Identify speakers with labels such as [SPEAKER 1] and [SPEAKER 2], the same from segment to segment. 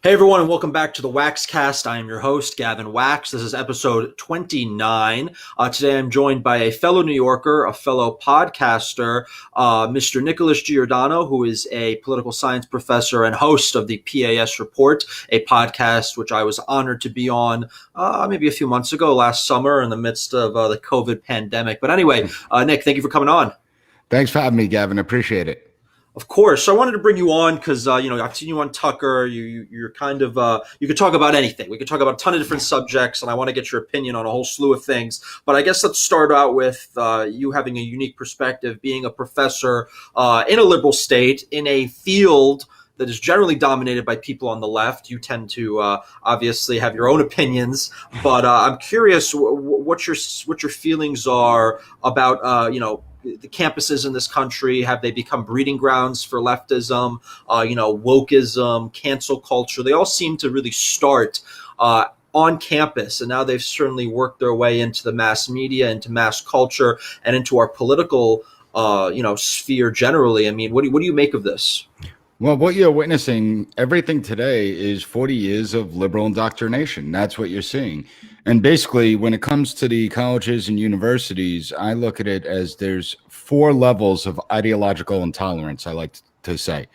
[SPEAKER 1] Hey everyone, and welcome back to the Waxcast. I am your host, Gavin Wax. This is episode 29. Today I'm joined by a fellow New Yorker, a fellow podcaster, Mr. Nicholas Giordano, who is a political science professor and host of the P.A.S. Report, a podcast which I was honored to be on maybe a few months ago, last summer, in the midst of the COVID pandemic. But anyway, Nick, thank you for coming on.
[SPEAKER 2] Thanks for having me, Gavin. Appreciate it.
[SPEAKER 1] Of course. So I wanted to bring you on because I've seen you on Tucker. You're kind of you could talk about anything. We could talk about a ton of different subjects, and I want to get your opinion on a whole slew of things. But I guess let's start out with you having a unique perspective, being a professor in a liberal state in a field that is generally dominated by people on the left. You tend to obviously have your own opinions, but I'm curious what your feelings are about the campuses in this country. Have they become breeding grounds for leftism, wokeism, cancel culture? They all seem to really start on campus, and now they've certainly worked their way into the mass media, into mass culture, and into our political sphere generally. I mean, what do you make of this?
[SPEAKER 2] Well, what you're witnessing, everything today is 40 years of liberal indoctrination. That's what you're seeing. And basically, when it comes to the colleges and universities, I look at it as there's 4 levels of ideological intolerance, I like to say.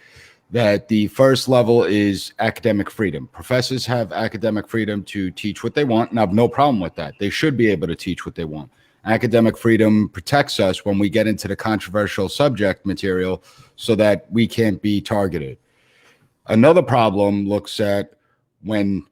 [SPEAKER 2] That the first level is academic freedom. Professors have academic freedom to teach what they want, and I have no problem with that. They should be able to teach what they want. Academic freedom protects us when we get into the controversial subject material so that we can't be targeted. Another problem looks at when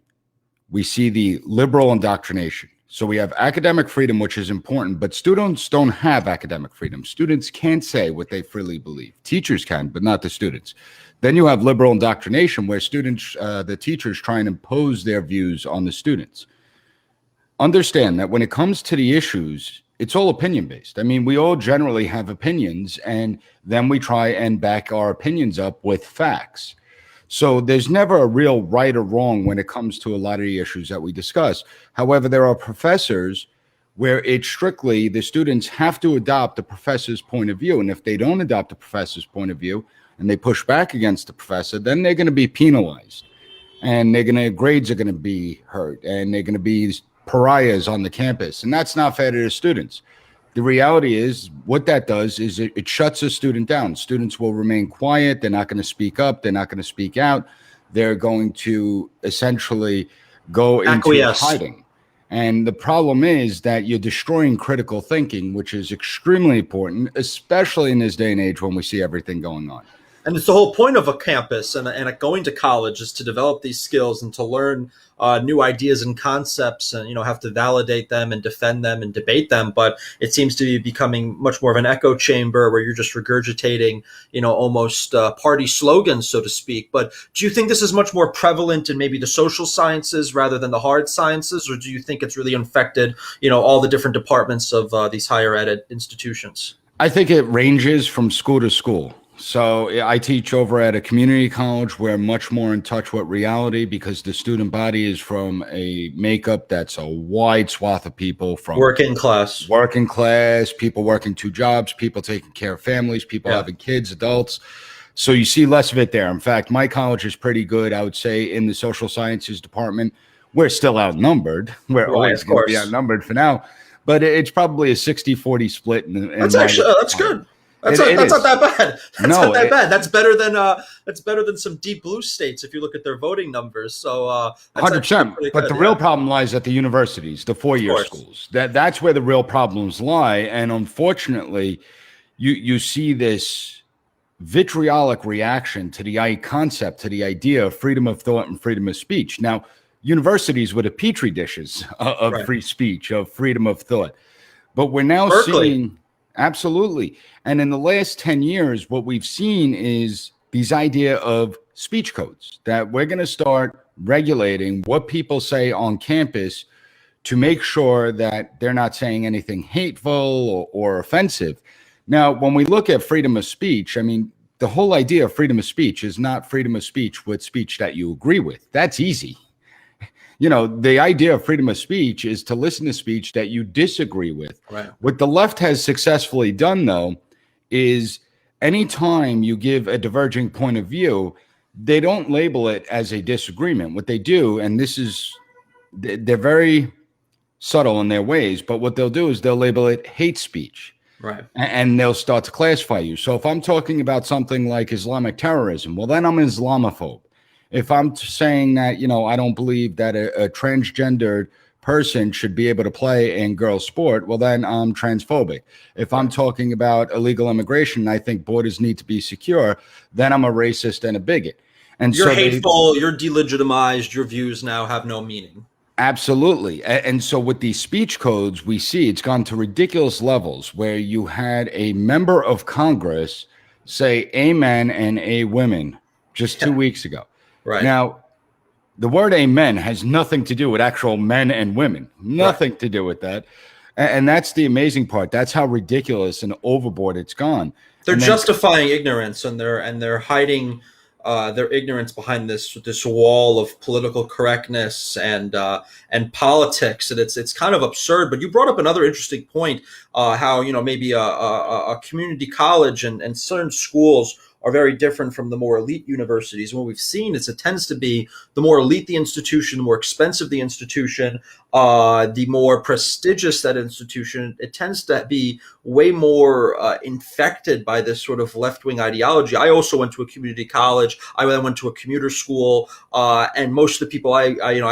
[SPEAKER 2] we see the liberal indoctrination. So we have academic freedom, which is important, but students don't have academic freedom. Students can't say what they freely believe. Teachers can, but not the students. Then you have liberal indoctrination where the teachers try and impose their views on the students. Understand that when it comes to the issues, it's all opinion based. I mean, we all generally have opinions, and then we try and back our opinions up with facts. So there's never a real right or wrong when it comes to a lot of the issues that we discuss. However, there are professors where it's strictly the students have to adopt the professor's point of view. And if they don't adopt the professor's point of view and they push back against the professor, then they're going to be penalized, and grades are going to be hurt, and they're going to be pariahs on the campus, and that's not fair to the students. The reality is what that does is it shuts a student down. Students will remain quiet. They're not going to speak up. They're not going to speak out. They're going to essentially go into hiding. And the problem is that you're destroying critical thinking, which is extremely important, especially in this day and age when we see everything going on.
[SPEAKER 1] And it's the whole point of a campus and going to college is to develop these skills and to learn new ideas and concepts, and have to validate them and defend them and debate them. But it seems to be becoming much more of an echo chamber where you're just regurgitating almost party slogans, so to speak. But do you think this is much more prevalent in maybe the social sciences rather than the hard sciences, or do you think it's really infected all the different departments of these higher ed institutions?
[SPEAKER 2] I think it ranges from school to school. So I teach over at a community college. We're much more in touch with reality because the student body is from a makeup that's a wide swath of people, from
[SPEAKER 1] working class,
[SPEAKER 2] people working 2 jobs, people taking care of families, people having kids, adults. So you see less of it there. In fact, my college is pretty good, I would say, in the social sciences department. We're still outnumbered. We're always going to be outnumbered for now. But it's probably a 60-40 split.
[SPEAKER 1] That's good. That's not that bad. That's not that bad. That's better than some deep blue states if you look at their voting numbers. So
[SPEAKER 2] 100%. But the real problem lies at the universities, the 4-year schools. That's where the real problems lie. And unfortunately, you see this vitriolic reaction to the concept, to the idea of freedom of thought and freedom of speech. Now, universities were the petri dishes of free speech, of freedom of thought. But we're now seeing... Absolutely. And in the last 10 years, what we've seen is these idea of speech codes, that we're going to start regulating what people say on campus to make sure that they're not saying anything hateful or offensive. Now, when we look at freedom of speech, I mean, the whole idea of freedom of speech is not freedom of speech with speech that you agree with. That's easy. The idea of freedom of speech is to listen to speech that you disagree with.
[SPEAKER 1] Right.
[SPEAKER 2] What the left has successfully done, though, is anytime you give a diverging point of view, they don't label it as a disagreement. What they do, and this is, they're very subtle in their ways, but what they'll do is they'll label it hate speech,
[SPEAKER 1] Right.
[SPEAKER 2] and they'll start to classify you. So if I'm talking about something like Islamic terrorism, well, then I'm an Islamophobe. If I'm saying that, I don't believe that a transgendered person should be able to play in girls' sport, well, then I'm transphobic. If I'm
[SPEAKER 1] Right.
[SPEAKER 2] talking about illegal immigration and I think borders need to be secure, then I'm a racist and a bigot. And
[SPEAKER 1] You're
[SPEAKER 2] so they
[SPEAKER 1] hateful. You're delegitimized. Your views now have no meaning.
[SPEAKER 2] absolutely. And so with these speech codes, we see it's gone to ridiculous levels where you had a member of Congress say amen and a women just two
[SPEAKER 1] Yeah.
[SPEAKER 2] weeks ago.
[SPEAKER 1] Right.
[SPEAKER 2] Now, the word amen has nothing to do with actual men and women,
[SPEAKER 1] Right.
[SPEAKER 2] nothing to do with that. And that's the amazing part. That's how ridiculous and overboard it's gone.
[SPEAKER 1] They're
[SPEAKER 2] And then,
[SPEAKER 1] justifying ignorance, and they're hiding their ignorance behind this wall of political correctness and politics, and it's kind of absurd. But you brought up another interesting point, how maybe a community college and certain schools are very different from the more elite universities. And what we've seen is it tends to be the more elite the institution, the more expensive the institution, the more prestigious that institution. It tends to be way more infected by this sort of left-wing ideology. I also went to a community college. I then went to a commuter school, and most of the people I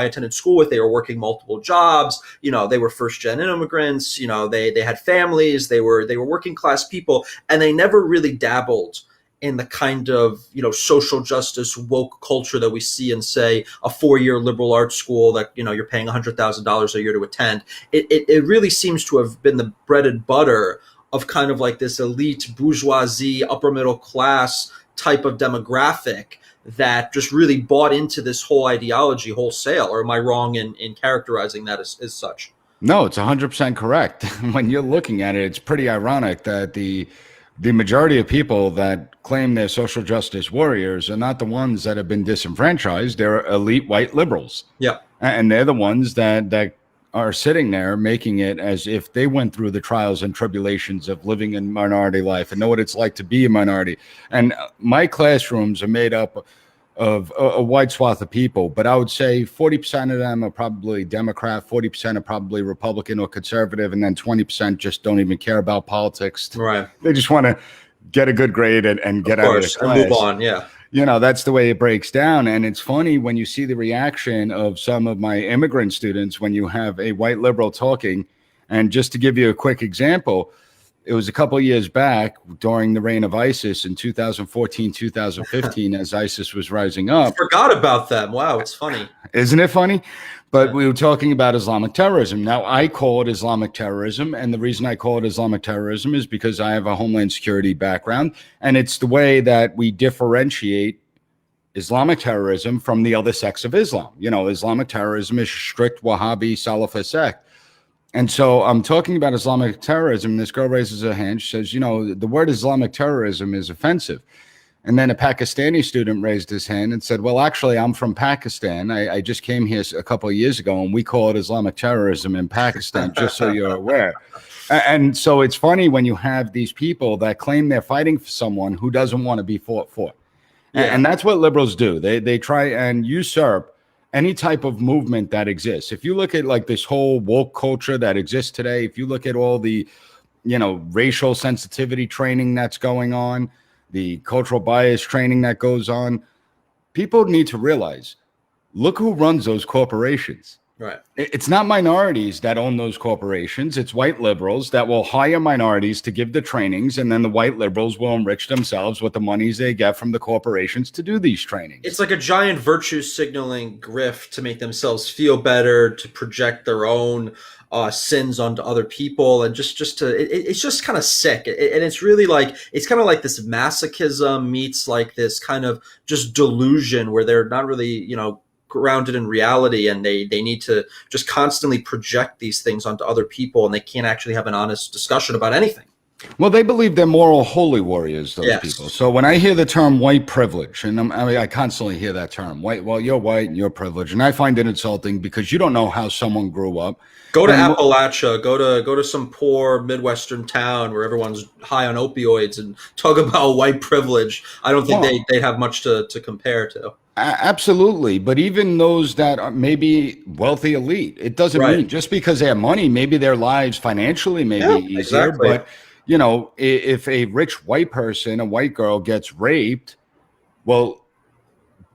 [SPEAKER 1] attended school with, they were working multiple jobs. They were first-gen immigrants. They had families. They were working class people, and they never really dabbled in the kind of social justice woke culture that we see in, say, a 4-year liberal arts school that you're paying $100,000 a year to attend. It really seems to have been the bread and butter of kind of like this elite bourgeoisie upper middle class type of demographic that just really bought into this whole ideology wholesale. Or am I wrong in characterizing that as such?
[SPEAKER 2] no, it's 100% correct. When you're looking at it, it's pretty ironic that the majority of people that claim they're social justice warriors are not the ones that have been disenfranchised. They're elite white liberals.
[SPEAKER 1] Yeah.
[SPEAKER 2] And they're the ones that are sitting there making it as if they went through the trials and tribulations of living in minority life and know what it's like to be a minority. And my classrooms are made up of a wide swath of people, but I would say 40% of them are probably Democrat, 40% are probably Republican or conservative, and then 20% just don't even care about politics.
[SPEAKER 1] Right.
[SPEAKER 2] They just want to get a good grade and get
[SPEAKER 1] Of
[SPEAKER 2] out of the
[SPEAKER 1] course, and
[SPEAKER 2] class.
[SPEAKER 1] move on. Yeah.
[SPEAKER 2] That's the way it breaks down. And it's funny when you see the reaction of some of my immigrant students when you have a white liberal talking. And just to give you a quick example, it was a couple of years back during the reign of ISIS in 2014, 2015, as ISIS was rising up.
[SPEAKER 1] Forgot about them. Wow, it's funny.
[SPEAKER 2] Isn't it funny? But
[SPEAKER 1] Yeah.
[SPEAKER 2] we were talking about Islamic terrorism. Now, I call it Islamic terrorism. And the reason I call it Islamic terrorism is because I have a Homeland Security background. And it's the way that we differentiate Islamic terrorism from the other sects of Islam. Islamic terrorism is strict Wahhabi Salafi sect. And so I'm talking about Islamic terrorism. This girl raises her hand. She says, the word Islamic terrorism is offensive. And then a Pakistani student raised his hand and said, well, actually, I'm from Pakistan. I just came here a couple of years ago, and we call it Islamic terrorism in Pakistan, just so you're aware. And so it's funny when you have these people that claim they're fighting for someone who doesn't want to be fought for.
[SPEAKER 1] Yeah.
[SPEAKER 2] And that's what liberals do. They try and usurp any type of movement that exists. If you look at like this whole woke culture that exists today, if you look at all the, racial sensitivity training that's going on, the cultural bias training that goes on, people need to realize, look who runs those corporations.
[SPEAKER 1] Right.
[SPEAKER 2] It's not minorities that own those corporations. It's white liberals that will hire minorities to give the trainings, and then the white liberals will enrich themselves with the monies they get from the corporations to do these trainings.
[SPEAKER 1] It's like a giant virtue signaling grift to make themselves feel better, to project their own sins onto other people, and it's just kind of sick. And it's really like, it's kind of like this masochism meets like this kind of just delusion where they're not really, grounded in reality, and they need to just constantly project these things onto other people, and they can't actually have an honest discussion about anything.
[SPEAKER 2] Well, they believe they're moral holy warriors, those people.
[SPEAKER 1] Yes.
[SPEAKER 2] So when I hear the term white privilege, and I mean, I constantly hear that term, white, well, you're white and you're privileged. And I find it insulting because you don't know how someone grew up.
[SPEAKER 1] Go to
[SPEAKER 2] And
[SPEAKER 1] Appalachia. Go to some poor Midwestern town where everyone's high on opioids and talk about white privilege. I don't think
[SPEAKER 2] well,
[SPEAKER 1] they'd have much to compare to.
[SPEAKER 2] absolutely. But even those that are maybe wealthy elite, it doesn't
[SPEAKER 1] Right.
[SPEAKER 2] mean just because they have money, maybe their lives financially may be
[SPEAKER 1] Yeah.
[SPEAKER 2] easier.
[SPEAKER 1] Exactly.
[SPEAKER 2] But, you know, if a rich white person, a white girl gets raped, well,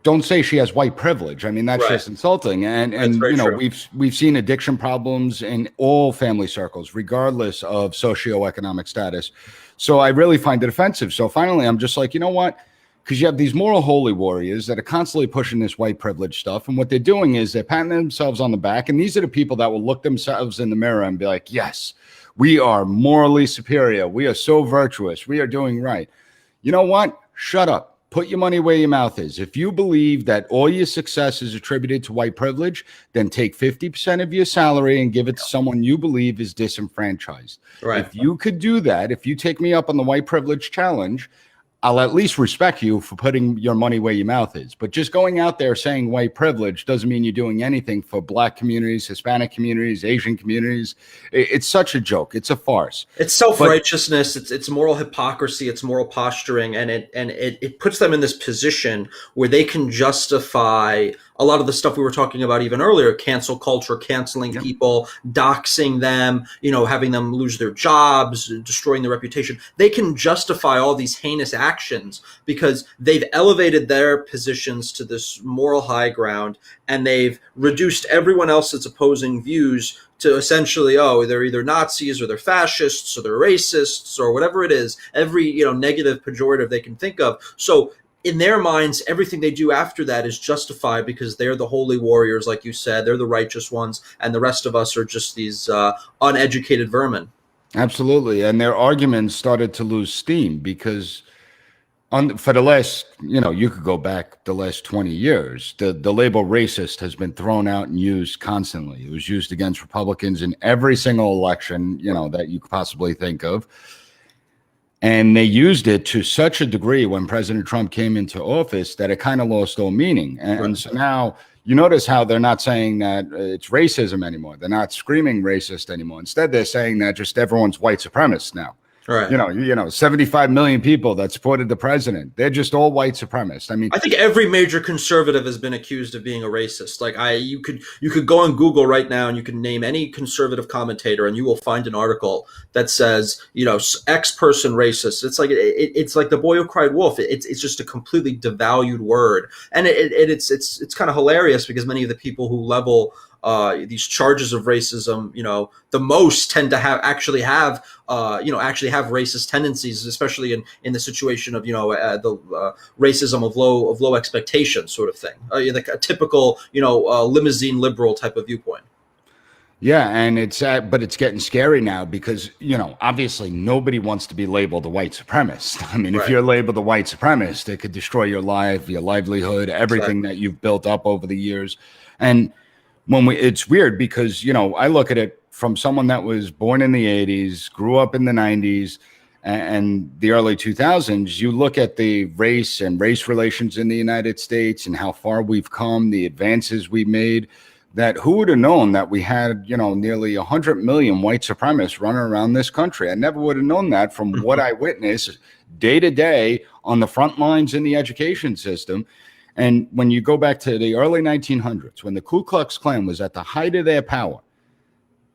[SPEAKER 2] don't say she has white privilege. I mean, that's
[SPEAKER 1] Right.
[SPEAKER 2] just insulting. And
[SPEAKER 1] That's
[SPEAKER 2] and
[SPEAKER 1] very
[SPEAKER 2] you know,
[SPEAKER 1] true.
[SPEAKER 2] we've seen addiction problems in all family circles, regardless of socioeconomic status. So I really find it offensive. So finally, I'm just like, you know what? Because you have these moral holy warriors that are constantly pushing this white privilege stuff, and what they're doing is they're patting themselves on the back. And these are the people that will look themselves in the mirror and be like, "Yes, we are morally superior. We are so virtuous. We are doing right." You know what? Shut up. Put your money where your mouth is. If you believe that all your success is attributed to white privilege, then take 50% of your salary and give it to someone you believe is disenfranchised.
[SPEAKER 1] Right.
[SPEAKER 2] If you could do that, if you take me up on the white privilege challenge, I'll at least respect you for putting your money where your mouth is. But just going out there saying white privilege doesn't mean you're doing anything for Black communities, Hispanic communities, Asian communities. It's such a joke. It's a farce.
[SPEAKER 1] It's self
[SPEAKER 2] But
[SPEAKER 1] righteousness. It's moral hypocrisy. It's moral posturing, and it puts them in this position where they can justify a lot of the stuff we were talking about even earlier: cancel culture, canceling
[SPEAKER 2] yeah,
[SPEAKER 1] people, doxing them, having them lose their jobs, destroying their reputation. They can justify all these heinous actions because they've elevated their positions to this moral high ground, and they've reduced everyone else's opposing views to essentially, oh, they're either Nazis or they're fascists or they're racists or whatever it is, every negative pejorative they can think of. So in their minds, everything they do after that is justified because they're the holy warriors, like you said, they're the righteous ones, and the rest of us are just these uneducated vermin.
[SPEAKER 2] absolutely. And their arguments started to lose steam because for the last, you could go back the last 20 years, the label racist has been thrown out and used constantly. It was used against Republicans in every single election, that you could possibly think of. And they used it to such a degree when President Trump came into office that it kind of lost all meaning. And so now you notice how they're not saying that it's racism anymore. They're not screaming racist anymore. Instead, they're saying that just everyone's white supremacist now.
[SPEAKER 1] Right.
[SPEAKER 2] 75 million people that supported the president. They're just all white supremacists. I mean,
[SPEAKER 1] I think every major conservative has been accused of being a racist. Like you could go on Google right now and you can name any conservative commentator and you will find an article that says X person racist. It's like it's like the boy who cried wolf. It's just a completely devalued word, and it's kind of hilarious because many of the people who level these charges of racism, the most tend to actually have racist tendencies, especially in the situation of the racism of low expectations, sort of thing, like a typical limousine liberal type of viewpoint.
[SPEAKER 2] yeah, and but it's getting scary now because obviously nobody wants to be labeled a white supremacist. I mean, if
[SPEAKER 1] Right.
[SPEAKER 2] you're labeled a white supremacist, it could destroy your life, your livelihood, everything
[SPEAKER 1] Exactly.
[SPEAKER 2] that you've built up over the years. And it's weird because I look at it from someone that was born in the 80s, grew up in the 90s and the early 2000s. You look at the race and race relations in the United States and how far we've come, the advances we made, that who would have known that we had nearly 100 million white supremacists running around this country. I never would have known that from what I witness day to day on the front lines in the education system. And when you go back to the early 1900s, when the Ku Klux Klan was at the height of their power,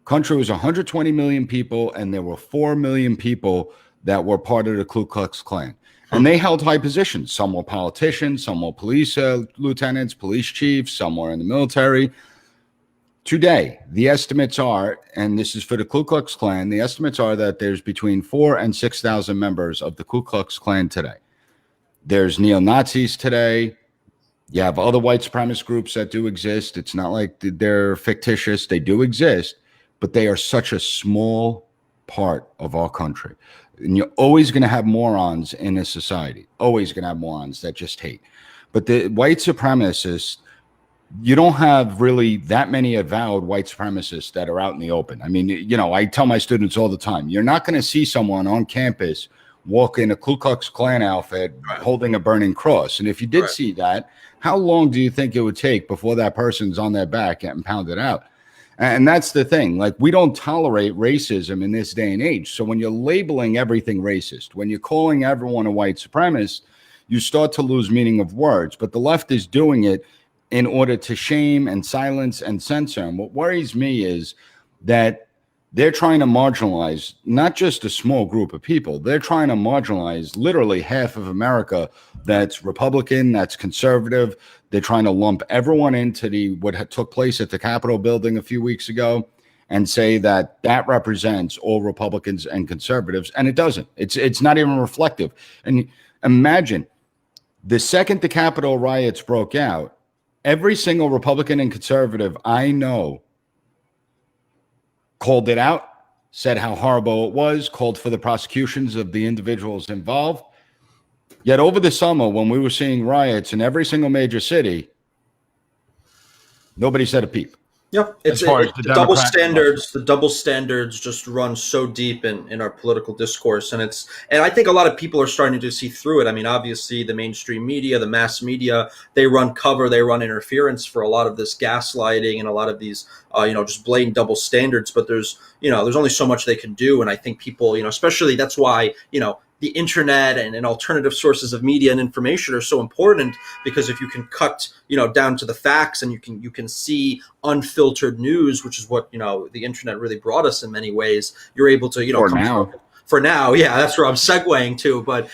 [SPEAKER 2] country was 120 million people, and there were 4 million people that were part of the Ku Klux Klan. And they held high positions. Some were politicians, some were police lieutenants, police chiefs, some were in the military. Today, the estimates are, and this is for the Ku Klux Klan, the estimates are that there's between 4,000 and 6,000 members of the Ku Klux Klan today. There's neo-Nazis today. You have other white supremacist groups that do exist. It's not like they're fictitious. They do exist, but they are such a small part of our country. And you're always going to have morons in a society, always going to have morons that just hate. But the white supremacists you don't have really that many avowed white supremacists that are out in the open. I mean, you know, I tell my students all the time, you're not going to see someone on campus walk in a Ku Klux Klan outfit
[SPEAKER 1] Right.
[SPEAKER 2] holding a burning cross. And if you did
[SPEAKER 1] Right.
[SPEAKER 2] see that, how long do you think it would take before that person's on their back getting pounded out? And that's the thing. Like, we don't tolerate racism in this day and age. So when you're labeling everything racist, when you're calling everyone a white supremacist, you start to lose meaning of words. But the left is doing it in order to shame and silence and censor. And what worries me is that they're trying to marginalize not just a small group of people, they're trying to marginalize literally half of America that's Republican, that's conservative. They're trying to lump everyone into what took place at the Capitol building a few weeks ago and say that that represents all Republicans and conservatives. And it doesn't. It's not even reflective. And imagine the second the Capitol riots broke out, every single Republican and conservative I know called it out, said how horrible it was, called for the prosecutions of the individuals involved. Yet over the summer, when we were seeing riots in every single major city, nobody said a peep.
[SPEAKER 1] Yeah, it's the double standards. The double standards just run so deep in our political discourse, and I think a lot of people are starting to see through it. I mean, obviously, the mainstream media, the mass media, they run cover, they run interference for a lot of this gaslighting and a lot of these, just blatant double standards. But there's only so much they can do, and I think people, especially that's why, the internet and alternative sources of media and information are so important, because if you can cut down to the facts and you can see unfiltered news, which is what the internet really brought us in many ways, you're able to for now, yeah, that's where I'm segueing to. But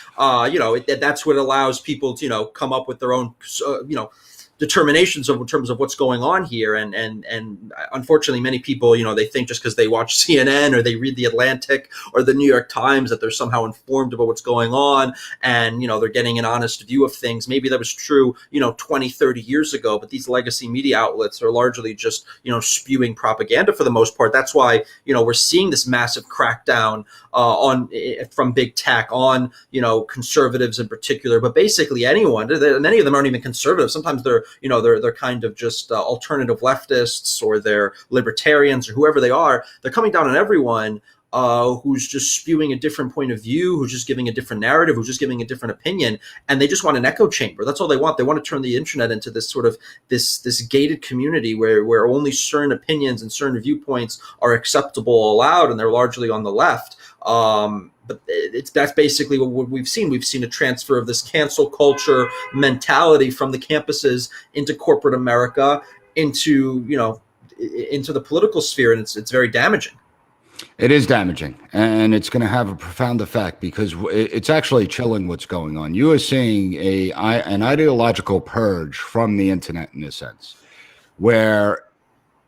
[SPEAKER 1] that's what allows people to come up with their own determinations in terms of what's going on here, and unfortunately many people they think just because they watch CNN or they read the Atlantic or the New York Times that they're somehow informed about what's going on, and they're getting an honest view of things. Maybe that was true 20, 30 years ago, but these legacy media outlets are largely just spewing propaganda for the most part. That's why we're seeing this massive crackdown from big tech on conservatives in particular, but basically anyone. Many of them aren't even conservative. Sometimes they're kind of just alternative leftists, or they're libertarians, or whoever they are. They're coming down on everyone who's just spewing a different point of view, who's just giving a different narrative, who's just giving a different opinion, and they just want an echo chamber. That's all they want. They want to turn the internet into this sort of this gated community where only certain opinions and certain viewpoints are acceptable, allowed, and they're largely on the left. But that's basically what we've seen. We've seen a transfer of this cancel culture mentality from the campuses into corporate America, into the political sphere, and it's very damaging.
[SPEAKER 2] It is damaging, and it's going to have a profound effect, because it's actually chilling what's going on. You are seeing an ideological purge from the internet, in a sense, where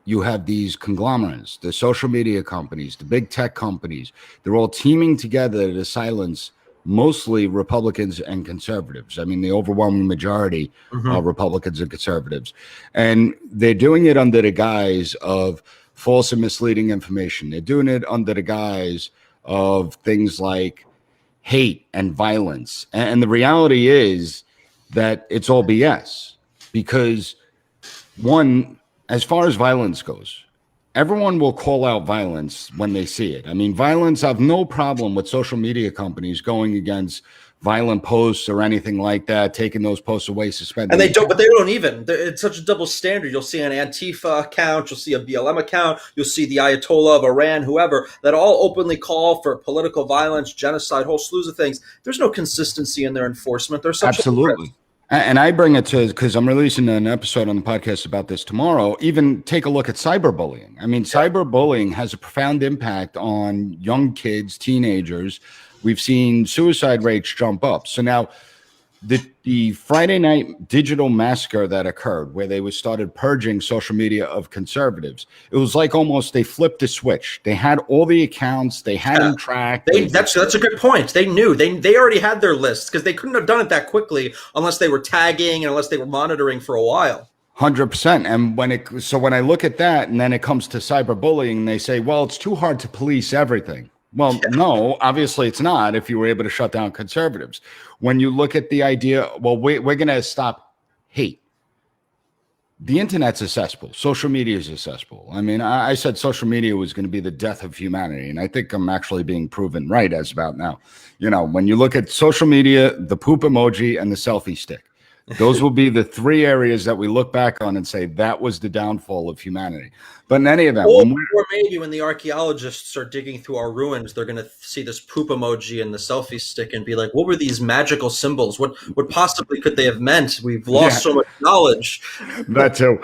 [SPEAKER 2] you have these conglomerates, the social media companies, the big tech companies. They're all teaming together to silence mostly Republicans and conservatives. I mean, the overwhelming majority are Republicans and conservatives. And they're doing it under the guise of false and misleading information. They're doing it under the guise of things like hate and violence. And the reality is that it's all BS, because one, as far as violence goes, everyone will call out violence when they see it. I mean, violence, I have no problem with social media companies going against violent posts or anything like that, taking those posts away, suspending.
[SPEAKER 1] And they don't even. It's such a double standard. You'll see an Antifa account, you'll see a BLM account, you'll see the Ayatollah of Iran, whoever, that all openly call for political violence, genocide, whole slews of things. There's no consistency in their enforcement. There's
[SPEAKER 2] absolutely. And I bring it to, because I'm releasing an episode on the podcast about this tomorrow. Even take a look at cyberbullying. I mean, cyberbullying has a profound impact on young kids, teenagers. We've seen suicide rates jump up. So now the Friday night digital massacre that occurred, where they started purging social media of conservatives, it was like almost they flipped a switch. They had all the accounts, they had them tracked.
[SPEAKER 1] That's a good point. They knew they already had their lists, because they couldn't have done it that quickly unless they were tagging and unless they were monitoring for a while.
[SPEAKER 2] 100%. And when I look at that, and then it comes to cyberbullying, they say, well, it's too hard to police everything. Well, no, obviously it's not, if you were able to shut down conservatives. When you look at the idea, well, we're going to stop hate. the internet's a cesspool. Social media is a cesspool. I mean, I said social media was going to be the death of humanity, and I think I'm actually being proven right as about now. You know, when you look at social media, the poop emoji and the selfie stick, those will be the three areas that we look back on and say that was the downfall of humanity. But in any event,
[SPEAKER 1] Or maybe when the archaeologists are digging through our ruins, they're going to see this poop emoji and the selfie stick and be like, "What were these magical symbols? What possibly could they have meant? We've
[SPEAKER 2] yeah,
[SPEAKER 1] lost so much knowledge."
[SPEAKER 2] that too.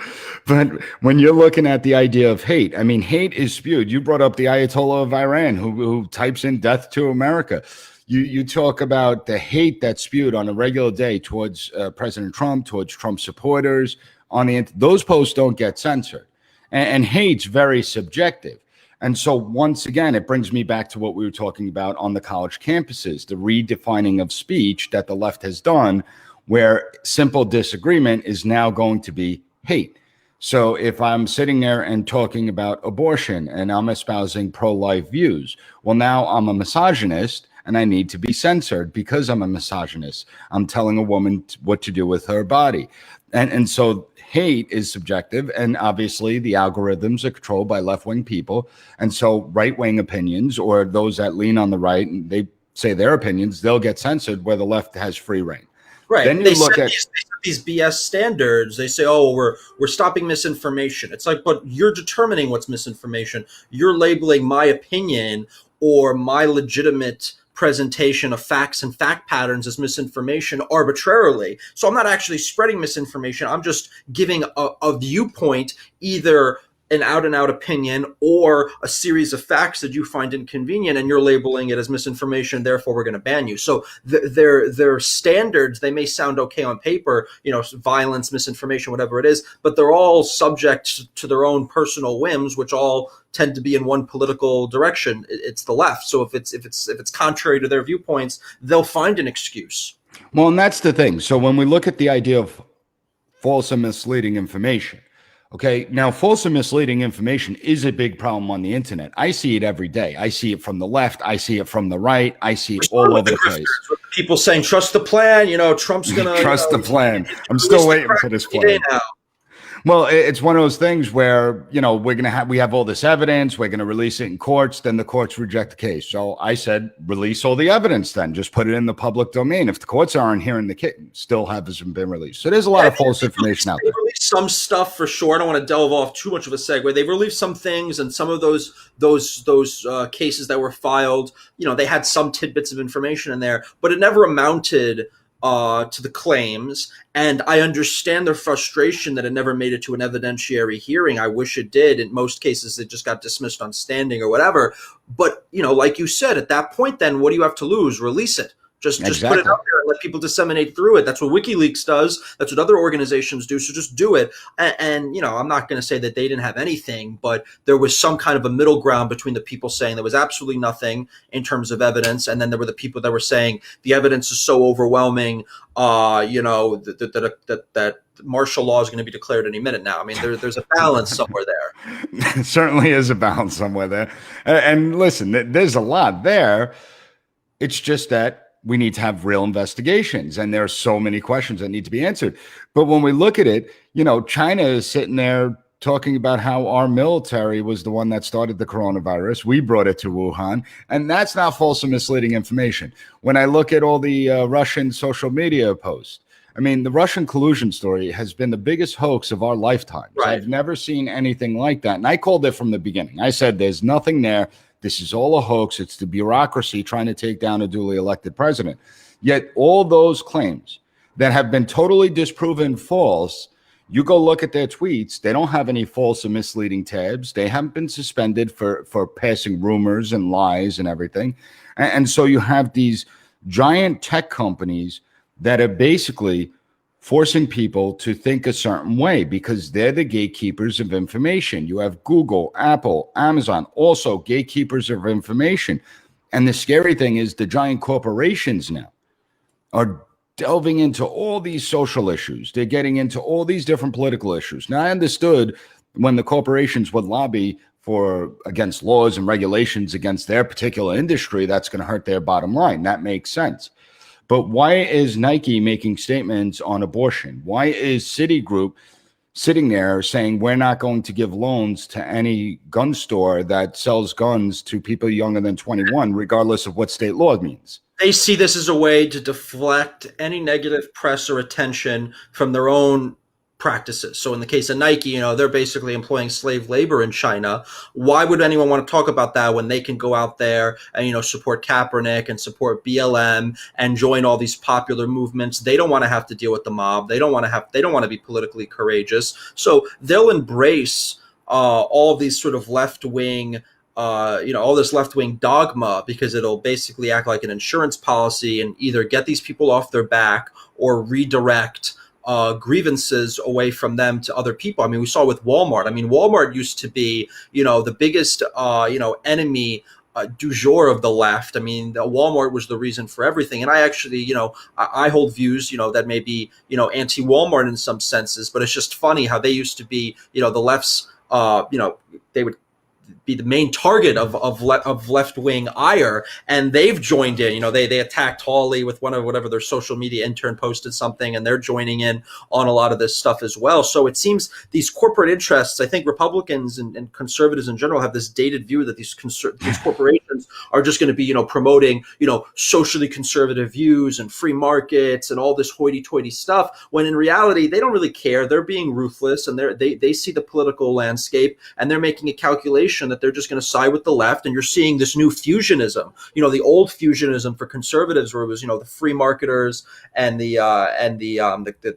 [SPEAKER 2] But when you're looking at the idea of hate, I mean, hate is spewed. You brought up the Ayatollah of Iran who types in death to America. You talk about the hate that's spewed on a regular day towards President Trump, towards Trump supporters on those posts don't get censored. And hate's very subjective. And so once again, it brings me back to what we were talking about on the college campuses, the redefining of speech that the left has done, where simple disagreement is now going to be hate. So if I'm sitting there and talking about abortion and I'm espousing pro-life views, well, now I'm a misogynist and I need to be censored because I'm a misogynist. I'm telling a woman what to do with her body. And so hate is subjective, and obviously the algorithms are controlled by left-wing people. And so right-wing opinions, or those that lean on the right and they say their opinions, they'll get censored where the left has free reign.
[SPEAKER 1] Right.
[SPEAKER 2] Then you look at
[SPEAKER 1] these BS standards. They say, "Oh, we're stopping misinformation." It's like, but you're determining what's misinformation. You're labeling my opinion or my legitimate presentation of facts and fact patterns as misinformation arbitrarily. So I'm not actually spreading misinformation. I'm just giving a viewpoint, either an out and out opinion or a series of facts that you find inconvenient, and you're labeling it as misinformation. Therefore, we're going to ban you. So their standards, they may sound okay on paper, violence, misinformation, whatever it is, but they're all subject to their own personal whims, which all tend to be in one political direction. It's the left. So if it's contrary to their viewpoints, they'll find an excuse.
[SPEAKER 2] Well, and that's the thing. So when we look at the idea of false and misleading information, okay, now false and misleading information is a big problem on the internet. I see it every day. I see it from the left. I see it from the right. I see it all over the place.
[SPEAKER 1] People saying, "Trust the plan." Trump's gonna
[SPEAKER 2] trust the plan. I'm still waiting for this plan. Well, it's one of those things where, we have all this evidence. We're going to release it in courts. Then the courts reject the case. So I said, release all the evidence then. Just put it in the public domain. If the courts aren't hearing the case, still hasn't been released. So there's a lot of false information out there.
[SPEAKER 1] They released some stuff for sure. I don't want to delve off too much of a segue. They've released some things, and some of those cases that were filed, they had some tidbits of information in there, but it never amounted to the claims. And I understand their frustration that it never made it to an evidentiary hearing. I wish it did. In most cases, it just got dismissed on standing or whatever. But, like you said, at that point, then what do you have to lose? Release it. Just put it out there and let people disseminate through it. That's what WikiLeaks does. That's what other organizations do. So just do it. And I'm not going to say that they didn't have anything, but there was some kind of a middle ground between the people saying there was absolutely nothing in terms of evidence, and then there were the people that were saying the evidence is so overwhelming, that martial law is going to be declared any minute now. I mean, there's a balance somewhere there.
[SPEAKER 2] There certainly is a balance somewhere there. And listen, there's a lot there. It's just that we need to have real investigations, and there are so many questions that need to be answered. But when we look at it, China is sitting there talking about how our military was the one that started the coronavirus. We brought it to Wuhan, and that's not false and misleading information. When I look at all the Russian social media posts, I mean, the Russian collusion story has been the biggest hoax of our lifetimes. Right. I've never seen anything like that. And I called it from the beginning. I said, there's nothing there. This is all a hoax. It's the bureaucracy trying to take down a duly elected president. Yet all those claims that have been totally disproven false, you go look at their tweets, they don't have any false or misleading tabs. They haven't been suspended for passing rumors and lies and everything. And so you have these giant tech companies that are basically forcing people to think a certain way because they're the gatekeepers of information. You have Google, Apple, Amazon, also gatekeepers of information. And the scary thing is the giant corporations now are delving into all these social issues. They're getting into all these different political issues. Now, I understood when the corporations would lobby against laws and regulations against their particular industry, that's going to hurt their bottom line. That makes sense. But why is Nike making statements on abortion? Why is Citigroup sitting there saying we're not going to give loans to any gun store that sells guns to people younger than 21, regardless of what state law means.
[SPEAKER 1] They see this as a way to deflect any negative press or attention from their own practices. So in the case of Nike, they're basically employing slave labor in China. Why would anyone want to talk about that when they can go out there and, support Kaepernick and support BLM and join all these popular movements? They don't want to have to deal with the mob. They don't want to be politically courageous. So they'll embrace all of these sort of left-wing all this left-wing dogma, because it'll basically act like an insurance policy and either get these people off their back or redirect grievances away from them to other people. I mean, we saw with Walmart. I mean, Walmart used to be, the biggest, enemy du jour of the left. I mean, Walmart was the reason for everything. And I actually, I hold views, that may be, anti-Walmart in some senses, but it's just funny how they used to be, the left's, they would be the main target of left-wing ire, and they've joined in. They attacked Hawley with whatever their social media intern posted something, and they're joining in on a lot of this stuff as well. So it seems these corporate interests, I think Republicans and conservatives in general have this dated view that these corporations are just going to be, promoting, socially conservative views and free markets and all this hoity-toity stuff, when in reality, they don't really care. They're being ruthless, and they see the political landscape, and they're making a calculation that they're just going to side with the left. And you're seeing this new fusionism, the old fusionism for conservatives, where it was, the free marketers and the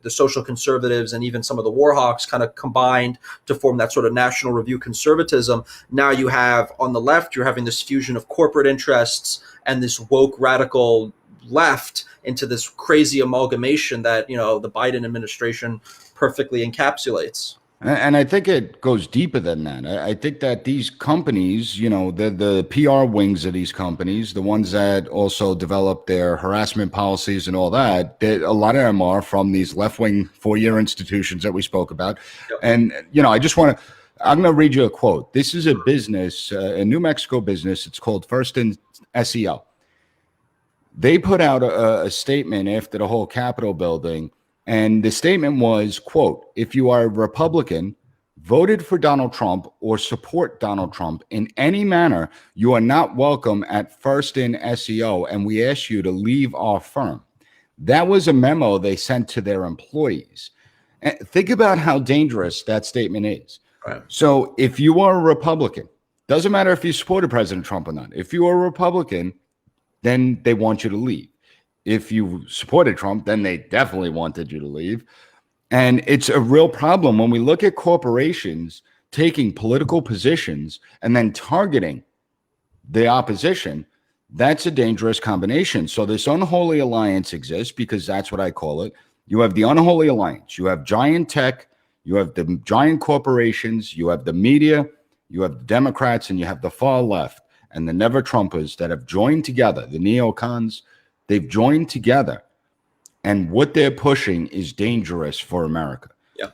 [SPEAKER 1] social conservatives and even some of the war hawks kind of combined to form that sort of National Review conservatism. Now you have on the left, you're having this fusion of corporate interests and this woke radical left into this crazy amalgamation that, the Biden administration perfectly encapsulates.
[SPEAKER 2] And I think it goes deeper than that. I think that these companies, the PR wings of these companies, the ones that also develop their harassment policies and all that, a lot of them are from these left-wing four-year institutions that we spoke about. Yep. And, I'm going to read you a quote. This is a business, a New Mexico business. It's called First in SEO. They put out a statement after the whole Capitol building. And the statement was, quote, if you are a Republican, voted for Donald Trump, or support Donald Trump in any manner, you are not welcome at First in SEO, and we ask you to leave our firm. That was a memo they sent to their employees. And think about how dangerous that statement is. Right. So if you are a Republican, doesn't matter if you supported President Trump or not, if you are a Republican, then they want you to leave. If you supported Trump, then they definitely wanted you to leave. And it's a real problem when we look at corporations taking political positions and then targeting the opposition. That's a dangerous combination. So this unholy alliance exists, because that's what I call it. You have the unholy alliance. You have giant tech. You have the giant corporations. You have the media. You have the Democrats, and you have the far left and the never Trumpers that have joined together, the neocons. They've joined together, and what they're pushing is dangerous for America. Yeah.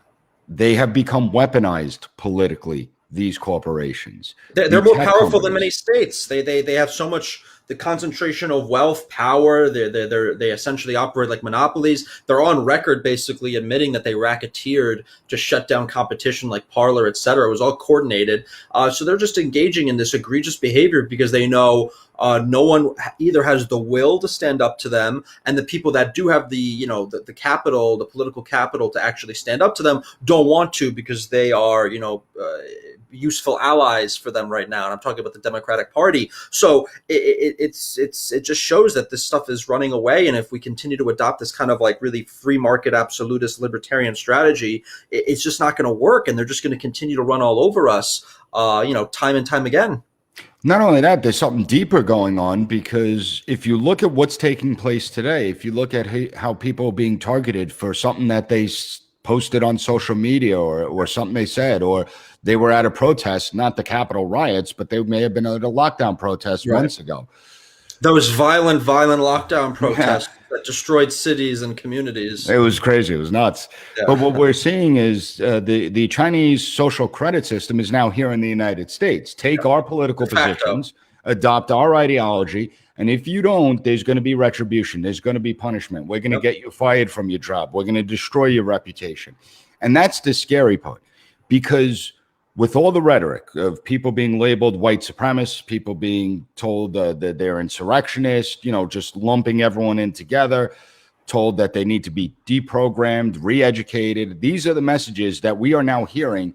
[SPEAKER 2] They have become weaponized politically, these corporations.
[SPEAKER 1] They're more powerful than many states. They have so much, the concentration of wealth, power. They essentially operate like monopolies. They're on record basically admitting that they racketeered to shut down competition like Parler, et cetera. It was all coordinated. So they're just engaging in this egregious behavior because they know no one either has the will to stand up to them, and the people that do have the capital, the political capital to actually stand up to them, don't want to, because they are useful allies for them right now. And I'm talking about the Democratic Party. So it just shows that this stuff is running away. And if we continue to adopt this kind of like really free market, absolutist, libertarian strategy, it's just not going to work. And they're just going to continue to run all over us, time and time again.
[SPEAKER 2] Not only that, there's something deeper going on, because if you look at what's taking place today, if you look at how people are being targeted for something that they posted on social media or something they said, or they were at a protest, not the Capitol riots, but they may have been at a lockdown protest months ago.
[SPEAKER 1] Those violent lockdown protests that destroyed cities and communities.
[SPEAKER 2] It was crazy. It was nuts. Yeah. But what we're seeing is the Chinese social credit system is now here in the United States. Take our political positions, adopt our ideology, and if you don't, there's going to be retribution. There's going to be punishment. We're going to get you fired from your job. We're going to destroy your reputation. And that's the scary part, because with all the rhetoric of people being labeled white supremacists, people being told that they're insurrectionists, just lumping everyone in together, told that they need to be deprogrammed, re-educated. These are the messages that we are now hearing,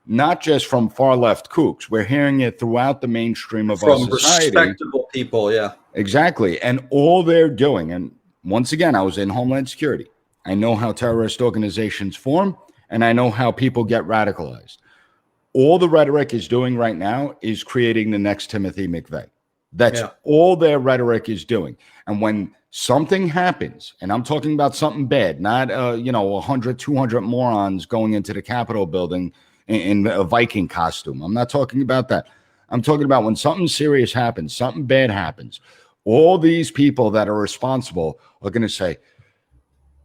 [SPEAKER 2] not just from far left kooks. We're hearing it throughout the mainstream of our
[SPEAKER 1] From
[SPEAKER 2] society.
[SPEAKER 1] respectable people, yeah.
[SPEAKER 2] Exactly. And all they're doing, and once again, I was in Homeland Security. I know how terrorist organizations form, and I know how people get radicalized. All the rhetoric is doing right now is creating the next Timothy McVeigh. That's all their rhetoric is doing. And when something happens, and I'm talking about something bad, not 100, 200 morons going into the Capitol building in a Viking costume. I'm not talking about that. I'm talking about when something serious happens, something bad happens. All these people that are responsible are going to say,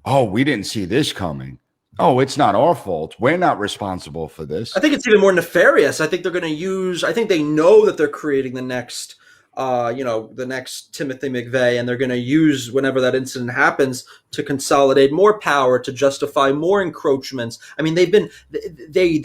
[SPEAKER 2] oh, we didn't see this coming. Oh, it's not our fault. We're not responsible for this.
[SPEAKER 1] I think it's even more nefarious. I think they're going to use. I think they know that they're creating the next, the next Timothy McVeigh, and they're going to use whenever that incident happens to consolidate more power, to justify more encroachments. I mean, they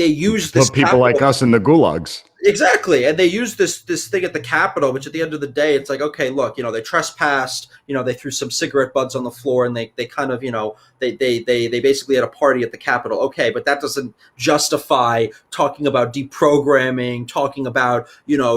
[SPEAKER 1] use this
[SPEAKER 2] put people like us in the gulags.
[SPEAKER 1] Exactly. And they use this thing at the Capitol, which at the end of the day, it's like, okay, look, they trespassed, they threw some cigarette butts on the floor, and they kind of, they basically had a party at the Capitol. Okay, but that doesn't justify talking about deprogramming, talking about,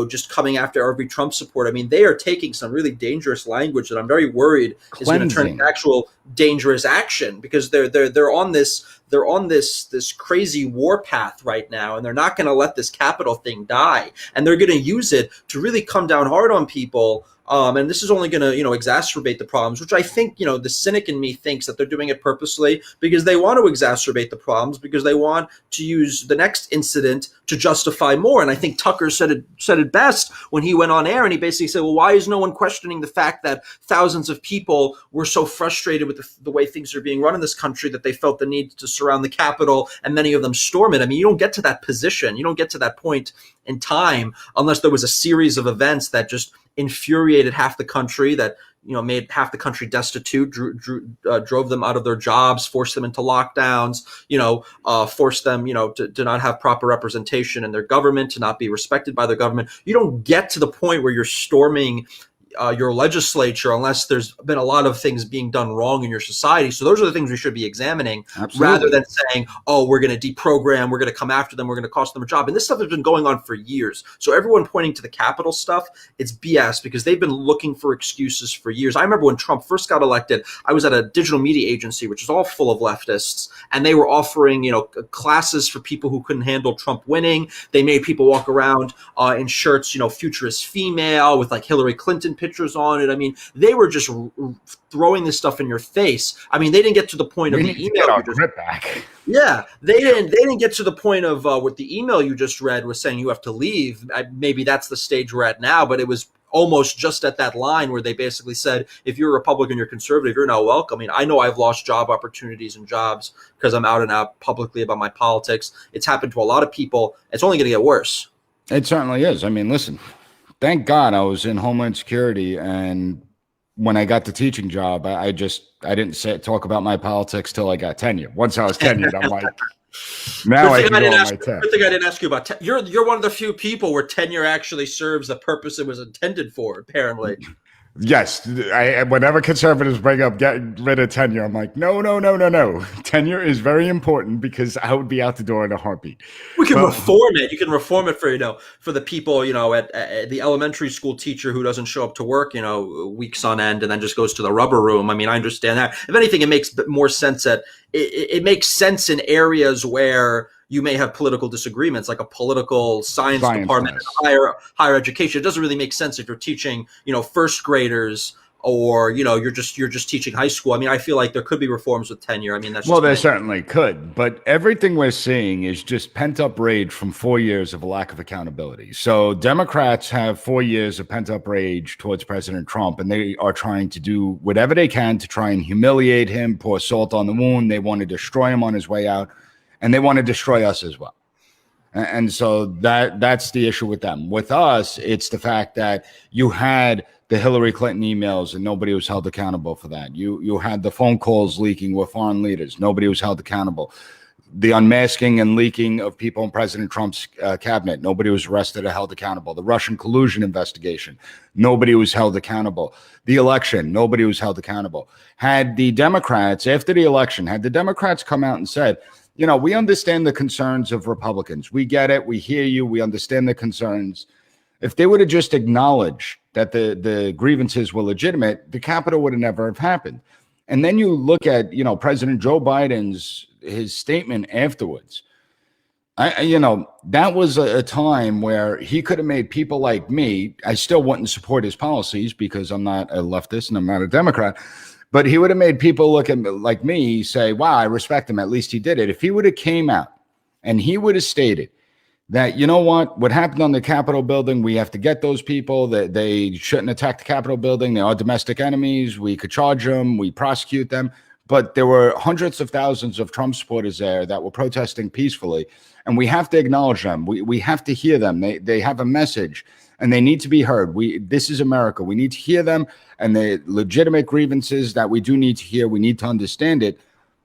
[SPEAKER 1] just coming after every Trump supporter. I mean, they are taking some really dangerous language that I'm very worried is going to turn into actual dangerous action, because they're on this crazy war path right now, and they're not going to let this Capitol thing die, and they're going to use it to really come down hard on people. And this is only going to, exacerbate the problems, which I think, the cynic in me thinks that they're doing it purposely because they want to exacerbate the problems, because they want to use the next incident to justify more. And I think Tucker said it best when he went on air, and he basically said, well, why is no one questioning the fact that thousands of people were so frustrated with the way things are being run in this country that they felt the need to surround the Capitol, and many of them storm it? I mean, you don't get to that position. You don't get to that point in time unless there was a series of events that just infuriated half the country, that made half the country destitute, drove them out of their jobs, forced them into lockdowns, forced them to not have proper representation in their government, to not be respected by their government. You don't get to the point where you're storming your legislature unless there's been a lot of things being done wrong in your society. So those are the things we should be examining. Absolutely. Rather than saying, oh, we're going to deprogram, we're going to come after them, we're going to cost them a job. And this stuff has been going on for years. So everyone pointing to the Capitol stuff, it's BS, because they've been looking for excuses for years. I remember when Trump first got elected, I was at a digital media agency, which is all full of leftists, and they were offering, classes for people who couldn't handle Trump winning. They made people walk around in shirts, futurist female with like Hillary Clinton pictures on it. I mean, they were just throwing this stuff in your face. I mean, they didn't get to the point of the email.
[SPEAKER 2] Back.
[SPEAKER 1] Yeah, they didn't get to the point of what the email you just read was saying you have to leave. Maybe that's the stage we're at now, but it was almost just at that line where they basically said, if you're a Republican, you're conservative, you're not welcome. I mean, I know I've lost job opportunities and jobs because I'm out and out publicly about my politics. It's happened to a lot of people. It's only going to get worse.
[SPEAKER 2] It certainly is. I mean, listen, thank God I was in Homeland Security, and when I got the teaching job, I didn't talk about my politics till I got tenure. Once I was tenured, I'm like, now I can go on my test.
[SPEAKER 1] Good thing I didn't ask you about you're one of the few people where tenure actually serves the purpose it was intended for, apparently.
[SPEAKER 2] Yes, whenever conservatives bring up getting rid of tenure, I'm like, no. Tenure is very important, because I would be out the door in a heartbeat.
[SPEAKER 1] We can reform it. You can reform it for the people, at the elementary school teacher who doesn't show up to work, weeks on end, and then just goes to the rubber room. I mean, I understand that. If anything, it makes more sense it makes sense in areas where you may have political disagreements, like a political science department, higher education. It doesn't really make sense if you're teaching, first graders, or you're just teaching high school. I mean, I feel like there could be reforms with tenure. I mean,
[SPEAKER 2] there certainly could, but everything we're seeing is just pent up rage from 4 years of a lack of accountability. So Democrats have 4 years of pent up rage towards President Trump, and they are trying to do whatever they can to try and humiliate him, pour salt on the wound. They want to destroy him on his way out, and they want to destroy us as well. And so that's the issue with them. With us, it's the fact that you had the Hillary Clinton emails and nobody was held accountable for that. You had the phone calls leaking with foreign leaders. Nobody was held accountable. the unmasking and leaking of people in President Trump's cabinet. Nobody was arrested or held accountable. The Russian collusion investigation, nobody was held accountable. The election, nobody was held accountable. Had the Democrats, after the election, had the Democrats come out and said, you know, we understand the concerns of Republicans. We get it. We hear you. We understand the concerns. If they would have just acknowledged that the grievances were legitimate, the Capitol would have never have happened. And then you look at, you know, President Joe Biden's his statement afterwards. That was a time where he could have made people like me. I still wouldn't support his policies because I'm not a leftist and I'm not a Democrat. But he would have made people look at like me, say, wow, I respect him. At least he did it. If he would have came out and he would have stated that, you know what happened on the Capitol building, we have to get those people, that they shouldn't attack the Capitol building. They are domestic enemies. We could charge them. We prosecute them. But there were hundreds of thousands of Trump supporters there that were protesting peacefully. And we have to acknowledge them. We have to hear them. They have a message and they need to be heard. This is America. We need to hear them, and the legitimate grievances that we do need to hear, we need to understand it.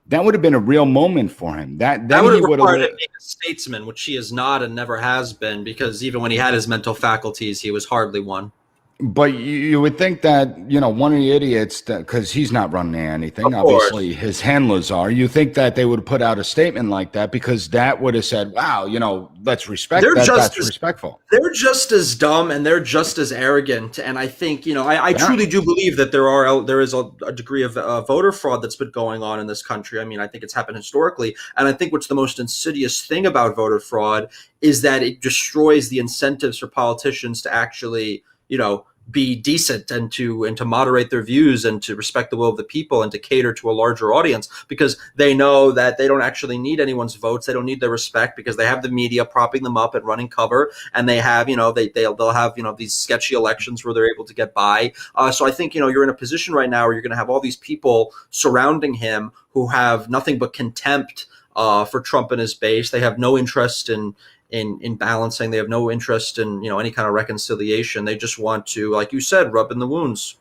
[SPEAKER 2] That would have been a real moment for him. That
[SPEAKER 1] would have required him being a statesman, which he is not and never has been, because even when he had his mental faculties, he was hardly one.
[SPEAKER 2] But you would think that, you know, one of the idiots, because he's not running anything, obviously his handlers are, you think that they would put out a statement like that, because that would have said, wow, you know, let's respect that. That's respectful.
[SPEAKER 1] They're just as dumb and they're just as arrogant. And I think, you know, I truly do believe that there is a degree of voter fraud that's been going on in this country. I mean, I think it's happened historically. And I think what's the most insidious thing about voter fraud is that it destroys the incentives for politicians to actually, you know, be decent and to moderate their views and to respect the will of the people and to cater to a larger audience, because they know that they don't actually need anyone's votes. They don't need their respect because they have the media propping them up and running cover, and they have, you know, they'll have, you know, these sketchy elections where they're able to get by. So I think, you know, you're in a position right now where you're going to have all these people surrounding him who have nothing but contempt for Trump and his base. They have no interest in balancing. They have no interest in, you know, any kind of reconciliation. They just want to, like you said, rub in the wounds.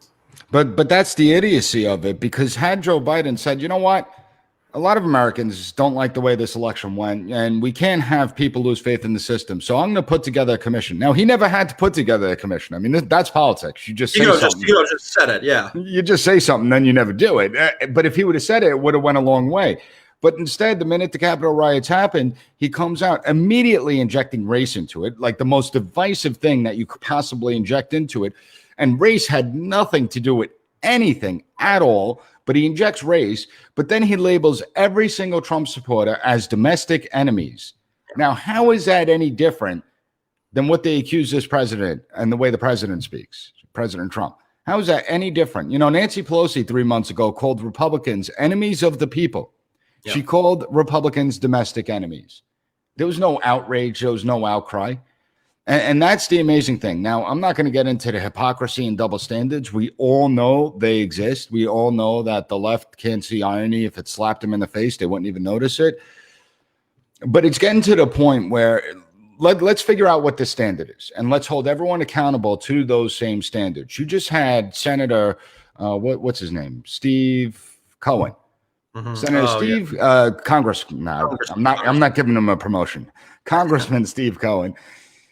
[SPEAKER 2] But that's the idiocy of it, because had Joe Biden said, you know what, a lot of Americans don't like the way this election went, and we can't have people lose faith in the system, so I'm going to put together a commission. Now, he never had to put together a commission. I mean, that's politics. You just say something.
[SPEAKER 1] You just said it, yeah.
[SPEAKER 2] You just say something, then you never do it. But if he would have said it, it would have went a long way. But instead, the minute the Capitol riots happened, he comes out immediately injecting race into it, like the most divisive thing that you could possibly inject into it. And race had nothing to do with anything at all, but he injects race. But then he labels every single Trump supporter as domestic enemies. Now, how is that any different than what they accuse this president and the way the president speaks, President Trump? How is that any different? You know, Nancy Pelosi 3 months ago called Republicans enemies of the people. She called Republicans domestic enemies. There was no outrage. There was no outcry. And that's the amazing thing. Now, I'm not going to get into the hypocrisy and double standards. We all know they exist. We all know that the left can't see irony. If it slapped them in the face, they wouldn't even notice it. But it's getting to the point where let's figure out what the standard is, and let's hold everyone accountable to those same standards. You just had Senator, what's his name? Steve Cohen. Mm-hmm. Senator Steve, Congressman. No, I'm not giving him a promotion. Congressman Steve Cohen.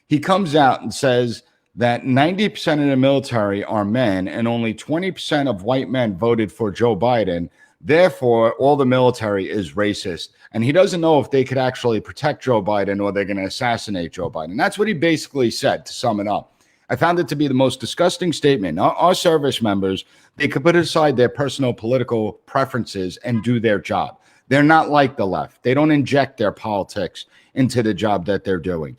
[SPEAKER 2] He comes out and says that 90% of the military are men, and only 20% of white men voted for Joe Biden. Therefore, all the military is racist, and he doesn't know if they could actually protect Joe Biden or they're going to assassinate Joe Biden. That's what he basically said. To sum it up, I found it to be the most disgusting statement. Our service members, they could put aside their personal political preferences and do their job. They're not like the left. They don't inject their politics into the job that they're doing.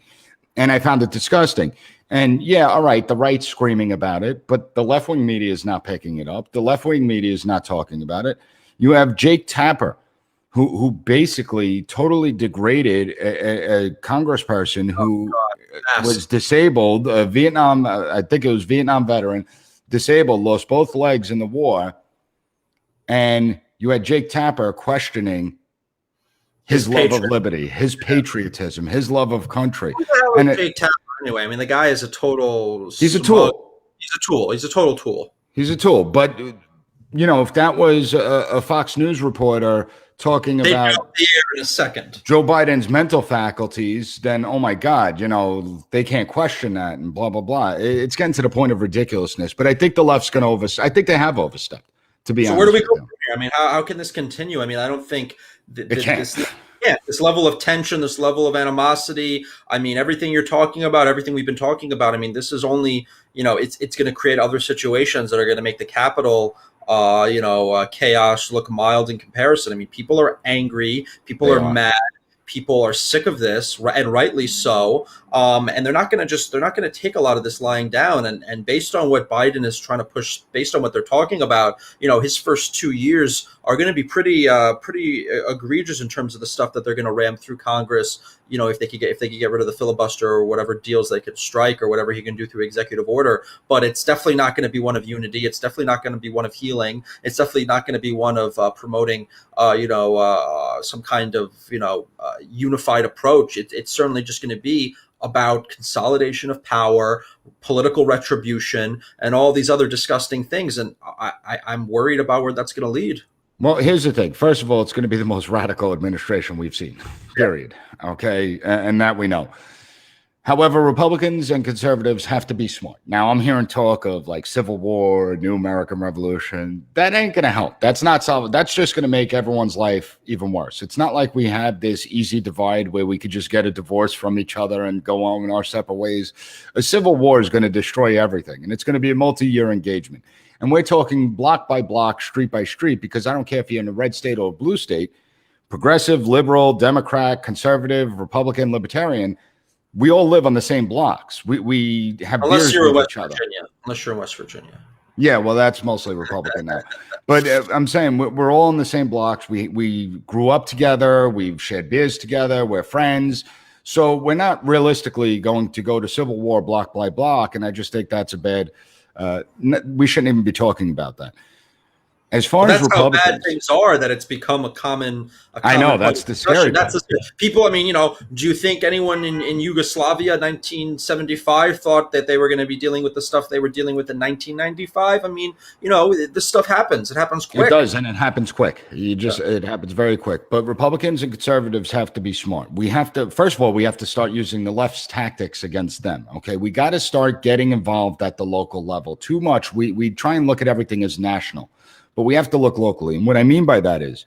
[SPEAKER 2] And I found it disgusting. And yeah, all right, the right's screaming about it, but the left-wing media is not picking it up. The left-wing media is not talking about it. You have Jake Tapper, who basically totally degraded a congressperson who was disabled, Vietnam, I think it was Vietnam veteran, disabled, lost both legs in the war. And you had Jake Tapper questioning his love of liberty, his patriotism, his love of country.
[SPEAKER 1] Who the hell is Jake Tapper anyway? I mean, the guy is a total...
[SPEAKER 2] He's a tool.
[SPEAKER 1] He's a tool. He's a total tool.
[SPEAKER 2] He's a tool. But if that was a Fox News reporter talking
[SPEAKER 1] They'd be
[SPEAKER 2] about
[SPEAKER 1] off the air in a second.
[SPEAKER 2] Joe Biden's mental faculties, then, oh my God, they can't question that and blah, blah, blah. It's getting to the point of ridiculousness. But I think the left's going to I think they have overstepped, to be
[SPEAKER 1] So
[SPEAKER 2] honest
[SPEAKER 1] where do we
[SPEAKER 2] with
[SPEAKER 1] go
[SPEAKER 2] you.
[SPEAKER 1] from here? I mean, how can this continue? I mean, I don't think
[SPEAKER 2] It can't.
[SPEAKER 1] this level of tension, this level of animosity. I mean, everything you're talking about, everything we've been talking about. I mean, this is only it's going to create other situations that are going to make the Capitol chaos look mild in comparison. I mean, people are angry, people
[SPEAKER 2] They
[SPEAKER 1] are
[SPEAKER 2] are.
[SPEAKER 1] mad, people are sick of this, and rightly so. And they're not going to take a lot of this lying down. And based on what Biden is trying to push, based on what they're talking about, his first 2 years are going to be pretty egregious in terms of the stuff that they're going to ram through Congress. If they could get rid of the filibuster or whatever deals they could strike or whatever he can do through executive order. But it's definitely not going to be one of unity. It's definitely not going to be one of healing. It's definitely not going to be one of promoting some kind of unified approach. It's certainly just going to be about consolidation of power, political retribution, and all these other disgusting things. And I'm worried about where that's going to lead.
[SPEAKER 2] Well, here's the thing. First of all, it's going to be the most radical administration we've seen, period. Okay. And that we know. However, Republicans and conservatives have to be smart. Now, I'm hearing talk of like civil war, new American revolution. That ain't going to help. That's not solid. That's just going to make everyone's life even worse. It's not like we have this easy divide where we could just get a divorce from each other and go on in our separate ways. A civil war is going to destroy everything, and it's going to be a multi-year engagement. And we're talking block by block, street by street, because I don't care if you're in a red state or a blue state, progressive, liberal, Democrat, conservative, Republican, libertarian, we all live on the same blocks. We have
[SPEAKER 1] Unless
[SPEAKER 2] beers
[SPEAKER 1] you're in
[SPEAKER 2] with
[SPEAKER 1] West
[SPEAKER 2] each other.
[SPEAKER 1] Virginia. Unless you're in West Virginia.
[SPEAKER 2] Yeah, well, that's mostly Republican now. But I'm saying we're all in the same blocks. We grew up together. We've shared beers together. We're friends. So we're not realistically going to go to civil war block by block. And I just think that's a bad. We shouldn't even be talking about that. As far as Republicans,
[SPEAKER 1] how bad things are, that it's become a common
[SPEAKER 2] I know that's the scary part.
[SPEAKER 1] That's people. I mean, do you think anyone in Yugoslavia, 1975, thought that they were going to be dealing with the stuff they were dealing with in 1995? I mean, this stuff happens. It happens quick.
[SPEAKER 2] It does, and it happens quick. It happens very quick. But Republicans and conservatives have to be smart. We have to, first of all, we have to start using the left's tactics against them. Okay, we got to start getting involved at the local level. Too much. We try and look at everything as national. But we have to look locally. And what I mean by that is,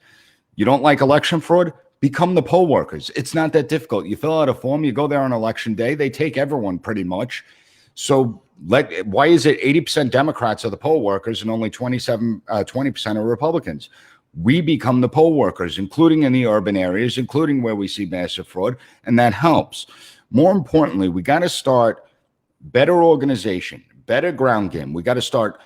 [SPEAKER 2] you don't like election fraud? Become the poll workers. It's not that difficult. You fill out a form, you go there on election day. They take everyone pretty much. So why is it 80% Democrats are the poll workers and only 20% are Republicans? We become the poll workers, including in the urban areas, including where we see massive fraud, and that helps. More importantly, we got to start better organization, better ground game. We got to start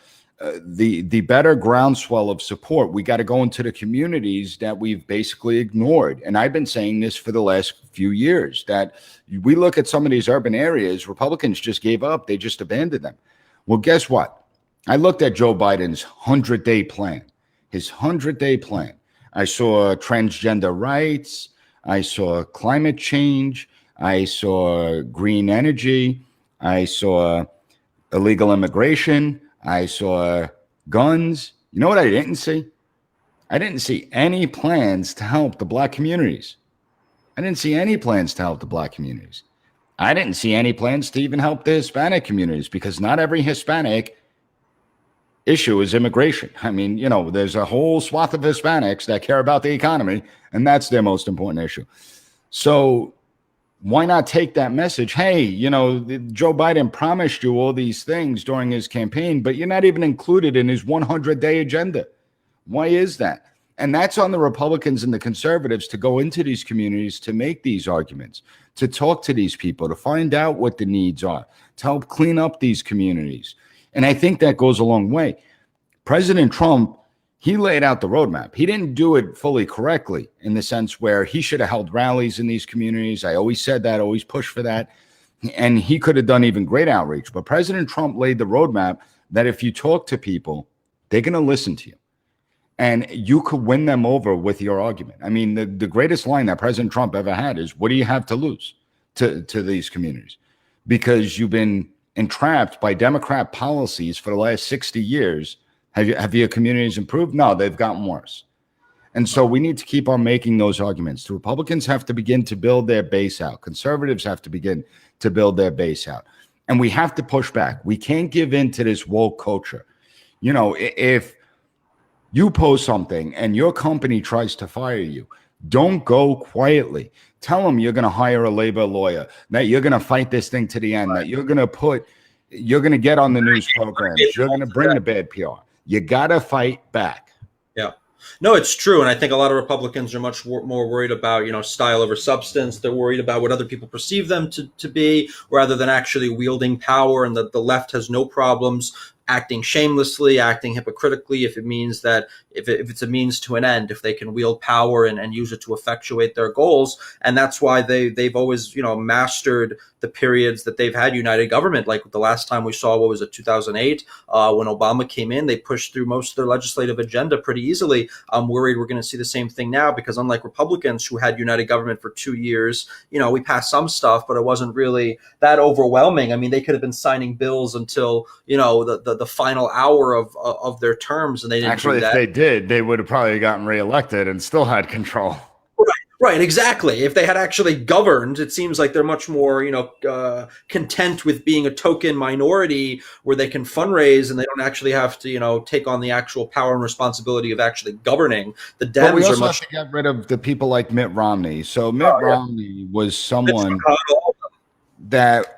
[SPEAKER 2] the better groundswell of support. We got to go into the communities that we've basically ignored. And I've been saying this for the last few years, that we look at some of these urban areas, Republicans just gave up. They just abandoned them. Well, guess what? I looked at Joe Biden's 100-day plan, his 100-day plan. I saw transgender rights. I saw climate change. I saw green energy. I saw illegal immigration. I saw guns. You know what I didn't see? I didn't see any plans to help the Black communities. I didn't see any plans to help the Black communities. I didn't see any plans to even help the Hispanic communities, because not every Hispanic issue is immigration. I mean, there's a whole swath of Hispanics that care about the economy, and that's their most important issue. So why not take that message? Hey, Joe Biden promised you all these things during his campaign, but you're not even included in his 100-day agenda. Why is that? And that's on the Republicans and the conservatives to go into these communities, to make these arguments, to talk to these people, to find out what the needs are, to help clean up these communities. And I think that goes a long way. President Trump, he laid out the roadmap. He didn't do it fully correctly, in the sense where he should have held rallies in these communities. I always said that, always pushed for that. And he could have done even great outreach. But President Trump laid the roadmap that if you talk to people, they're going to listen to you. And you could win them over with your argument. I mean, the greatest line that President Trump ever had is, what do you have to lose to these communities? Because you've been entrapped by Democrat policies for the last 60 years Have your communities improved? No, they've gotten worse. And so we need to keep on making those arguments. The Republicans have to begin to build their base out. Conservatives have to begin to build their base out. And we have to push back. We can't give in to this woke culture. You know, if you post something and your company tries to fire you, don't go quietly. Tell them you're going to hire a labor lawyer, that you're going to fight this thing to the end, that you're going to get on the news programs, you're going to bring the bad PR. You got to fight back.
[SPEAKER 1] Yeah. No, it's true. And I think a lot of Republicans are much more worried about, style over substance. They're worried about what other people perceive them to be, rather than actually wielding power. And the left has no problems acting shamelessly, acting hypocritically, if it means that if it's a means to an end, if they can wield power and use it to effectuate their goals. And that's why they've always, mastered the periods that they've had united government. Like the last time we saw, 2008, when Obama came in, they pushed through most of their legislative agenda pretty easily. I'm worried we're going to see the same thing now, because unlike Republicans who had united government for 2 years, we passed some stuff, but it wasn't really that overwhelming. I mean, they could have been signing bills until, the final hour of their terms, and they didn't
[SPEAKER 2] actually
[SPEAKER 1] do that.
[SPEAKER 2] If they did, they would have probably gotten reelected and still had control.
[SPEAKER 1] Right, exactly. If they had actually governed, it seems like they're much more, content with being a token minority where they can fundraise and they don't actually have to, take on the actual power and responsibility of actually governing. The Dems
[SPEAKER 2] but we also
[SPEAKER 1] are much.
[SPEAKER 2] have to get rid of the people like Mitt Romney. So Mitt Romney was someone that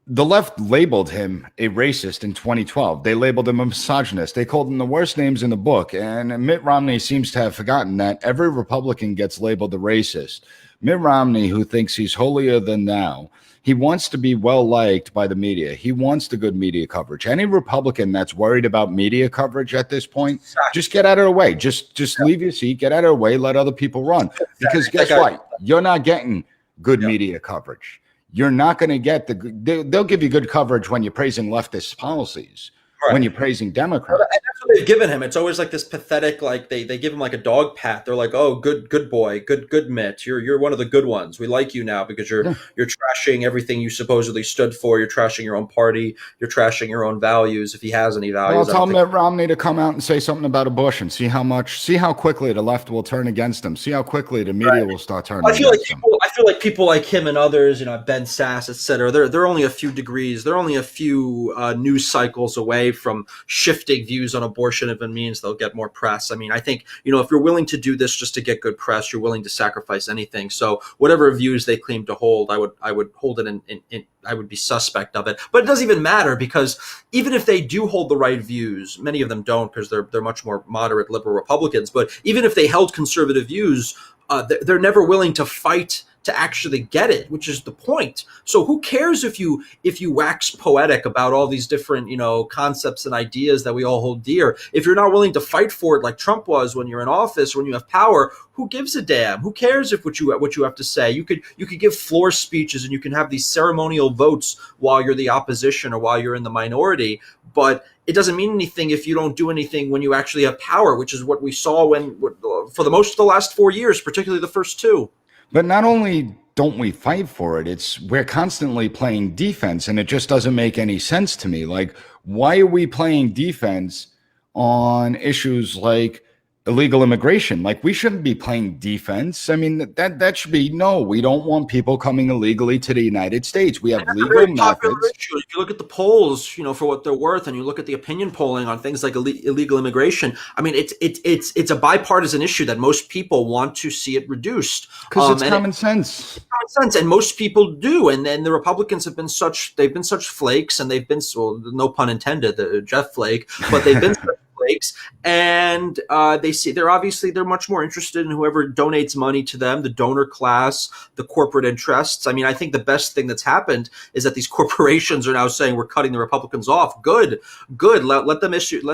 [SPEAKER 2] the left labeled him a racist in 2012. They labeled him a misogynist. They called him the worst names in the book. And Mitt Romney seems to have forgotten that every Republican gets labeled a racist. Mitt Romney, who thinks he's holier than thou, he wants to be well liked by the media. He wants the good media coverage. Any Republican that's worried about media coverage at this point, just get out of the way. Just leave your seat, get out of the way, let other people run. Because guess what? You're not getting good media coverage. You're not going to get they'll give you good coverage when you're praising leftist policies, when you're praising Democrats.
[SPEAKER 1] And that's what they've given him. It's always like this pathetic, like they give him like a dog pat. They're like, oh, good boy, good Mitt. You're one of the good ones. We like you now because you're trashing everything you supposedly stood for. You're trashing your own party. You're trashing your own values, if he has any values.
[SPEAKER 2] Well, tell Mitt Romney to come out and say something about abortion. See how quickly the left will turn against him. See how quickly the media will start turning against him.
[SPEAKER 1] I feel like people like him and others, Ben Sass, et cetera, they're only a few degrees. They're only a few news cycles away from shifting views on abortion if it means they'll get more press. I mean, I think, if you're willing to do this just to get good press, you're willing to sacrifice anything. So whatever views they claim to hold, I would hold it in I would be suspect of it. But it doesn't even matter, because even if they do hold the right views, many of them don't, because they're much more moderate liberal Republicans. But even if they held conservative views, they're never willing to fight to actually get it, which is the point. So who cares if you wax poetic about all these different, concepts and ideas that we all hold dear? If you're not willing to fight for it like Trump was when you're in office, when you have power, who gives a damn? Who cares if what you have to say? You could give floor speeches and you can have these ceremonial votes while you're the opposition or while you're in the minority, but it doesn't mean anything if you don't do anything when you actually have power, which is what we saw for the most of the last 4 years, particularly the first two.
[SPEAKER 2] But not only don't we fight for it, we're constantly playing defense, and it just doesn't make any sense to me. Like, why are we playing defense on issues like illegal immigration? Like, we shouldn't be playing defense. I mean, that should be, no, we don't want people coming illegally to the United States. We have legal methods.
[SPEAKER 1] Issue. If you look at the polls, for what they're worth, and you look at the opinion polling on things like illegal immigration, I mean, it's a bipartisan issue that most people want to see it reduced.
[SPEAKER 2] Because it's common sense.
[SPEAKER 1] Common sense, and most people do. And then the Republicans have been such flakes, and they've been, well, no pun intended, Jeff Flake, but they've been such flakes, and they're much more interested in whoever donates money to them, the donor class, the corporate interests. I mean, I think the best thing that's happened is that these corporations are now saying we're cutting the Republicans off. Good. Let them answer to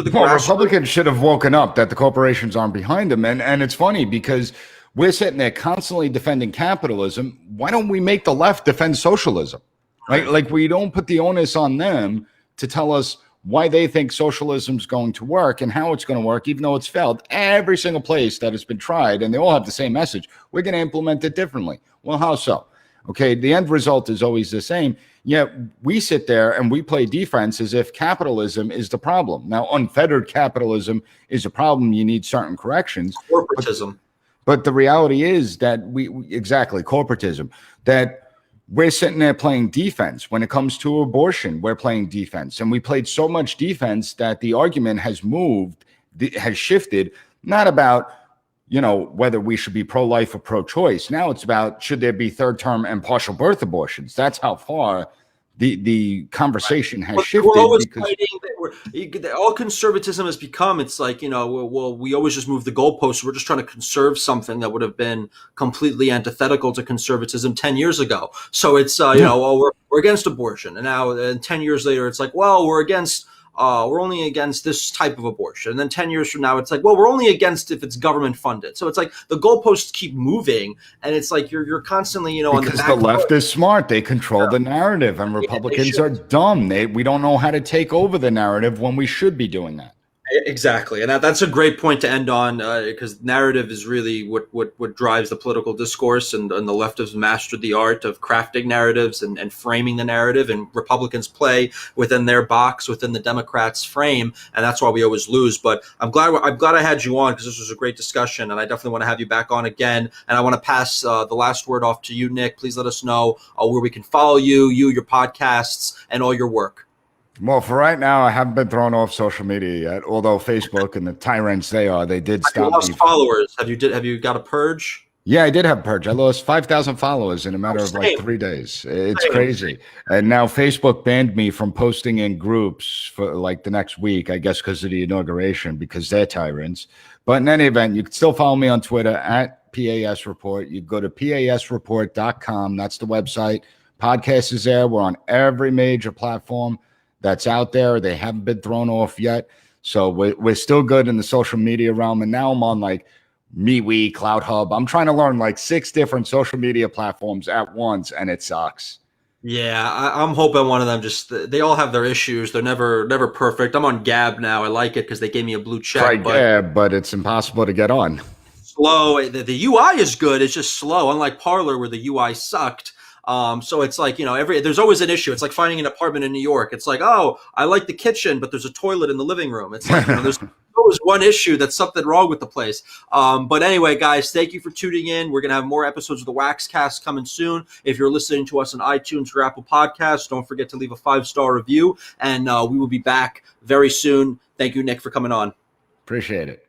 [SPEAKER 1] the grassroots.
[SPEAKER 2] Republicans should have woken up that the corporations aren't behind them, and it's funny because we're sitting there constantly defending capitalism. Why don't we make the left defend socialism? Right? Like, we don't put the onus on them to tell us why they think socialism is going to work and how it's going to work, even though it's failed every single place that has been tried, and they all have the same message. We're going to implement it differently. Well, how so? Okay, the end result is always the same. Yet we sit there and we play defense as if capitalism is the problem. Now, unfettered capitalism is a problem. You need certain corrections.
[SPEAKER 1] Corporatism.
[SPEAKER 2] But the reality is that exactly corporatism, that we're sitting there playing defense. When it comes to abortion, we're playing defense. And we played so much defense that the argument has moved, has shifted, not about, whether we should be pro-life or pro-choice. Now it's about, should there be third-term and partial birth abortions? That's how far the conversation has shifted.
[SPEAKER 1] We're always fighting. All conservatism has become, it's like, well, we always just move the goalposts. We're just trying to conserve something that would have been completely antithetical to conservatism 10 years ago. So it's, well, we're against abortion. And now 10 years later, it's like, well, we're only against this type of abortion. And then 10 years from now, it's like, well, we're only against if it's government funded. So it's like the goalposts keep moving, and it's like you're constantly, on the back.
[SPEAKER 2] Because the left is smart. They control the narrative, and Republicans are dumb. We don't know how to take over the narrative when we should be doing that.
[SPEAKER 1] Exactly. And that's a great point to end on, because narrative is really what drives the political discourse, and the left has mastered the art of crafting narratives and framing the narrative, and Republicans play within their box, within the Democrats' frame, and that's why we always lose. But I'm glad I had you on, because this was a great discussion, and I definitely want to have you back on again. And I want to pass the last word off to you, Nick. Please let us know where we can follow you, your podcasts, and all your work.
[SPEAKER 2] Well, for right now, I haven't been thrown off social media yet. Although Facebook and the tyrants they did stop me.
[SPEAKER 1] You lost followers. Have you got a purge?
[SPEAKER 2] Yeah, I did have a purge. I lost 5,000 followers in a matter of like 3 days. It's crazy. And now Facebook banned me from posting in groups for like the next week, I guess because of the inauguration, because they're tyrants. But in any event, you can still follow me on Twitter at P.A.S. Report. You go to PASreport.com. That's the website. Podcast is there. We're on every major platform that's out there. They haven't been thrown off yet. So we're still good in the social media realm. And now I'm on like MeWe, Cloud Hub. I'm trying to learn like 6 different social media platforms at once, and it sucks.
[SPEAKER 1] Yeah, I'm hoping one of them they all have their issues. They're never perfect. I'm on Gab now. I like it because they gave me a blue check.
[SPEAKER 2] But it's impossible to get on.
[SPEAKER 1] Slow. The UI is good. It's just slow. Unlike Parler, where the UI sucked. So it's like, there's always an issue. It's like finding an apartment in New York. It's like, oh, I like the kitchen, but there's a toilet in the living room. It's like, there's always one issue. That's something wrong with the place. But anyway, guys, thank you for tuning in. We're going to have more episodes of the Waxcast coming soon. If you're listening to us on iTunes or Apple Podcasts, don't forget to leave a 5-star review, and we will be back very soon. Thank you, Nick, for coming on.
[SPEAKER 2] Appreciate it.